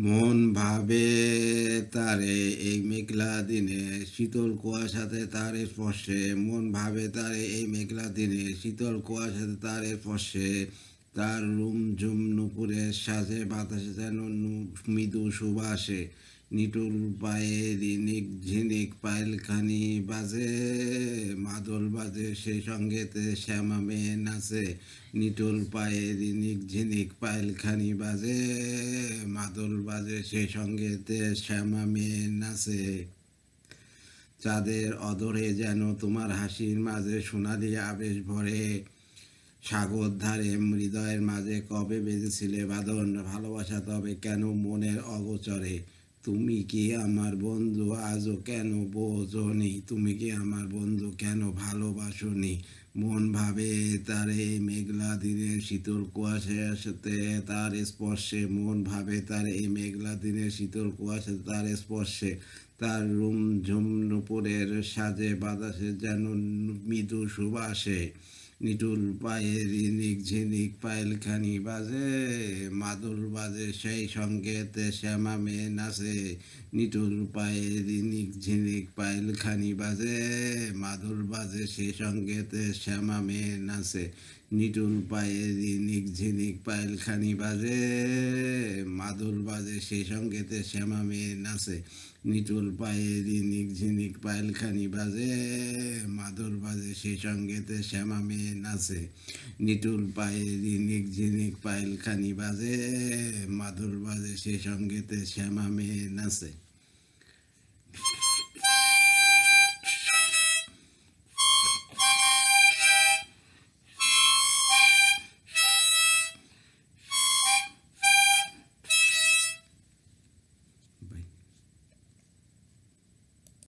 মন ভাবে তারে এই মেঘলা দিনে শীতল কুয়াশাতে তার স্পর্শে, মন ভাবে তারে এই মেঘলা দিনে শীতল কুয়াশাতে তার স্পর্শে, তার রুমঝুম নুপুরের সাজে বাতাসে যেন মৃদু সুবাসে, নিটুল পায়ে রিনিক ঝিনিক পায়েলখানি বাজে, মাদল বাজে সেই সঙ্গেতে শ্যামা মেয়ে নাচে, নিটুল পায়ে রিনিক ঝিনিক পায়েলখানি বাজে, মাদল বাজে সেই সঙ্গেতে শ্যামা মেয়ে নাচে। চাঁদের অদরে যেন তোমার হাসির মাঝে সোনালি আবেশ ভরে, সাগর ধারে হৃদয়ের মাঝে কবে বেজেছিলে বাঁধন, ভালোবাসা তবে কেন মনের অগোচরে, তুমি কি আমার বন্ধু আজও কেন বোঝনি, তুমি কি আমার বন্ধু কেন ভালোবাসনি, মন ভাবে তার এই মেঘলা দিনে শীতল কুয়াশার সাথে তার স্পর্শে, মন ভাবে তার এই মেঘলা দিনে শীতল কুয়াশাতে তার স্পর্শে, তার ঝুম নুপুরের সাজে বাতাসে যেন মৃদু সুবাসে, নিটুল পায়ে রিনিক ঝিনিক পায়েলখানি বাজে, মাদুল বাজে সেই সঙ্গেতে শ্যামা মেয়ে নাচে, নিটুল পায়ে রিনিক ঝিনিক পায়েলখানি বাজে, মাদুল বাজে সেই সঙ্গেতে শ্যামা মেয়ে নাচে, নিটুল পায়ে রিনিক ঝিনিক পায়েলখানি বাজে, মাদুল বাজে সেই সঙ্গেতে শ্যামা মেয়ে নাচে, নিটুল পায়ে রিনিক ঝিনিক পায়েলখানি বাজে, মাদুর বাজে সেই সঙ্গেতে শ্যামা মেয়ে নাচে, নিটুল পায়ে রিনিক ঝিনিক পায়েলখানি বাজে, মাদুর বাজে সেই সঙ্গেতে শ্যামা মেয়ে নাচে।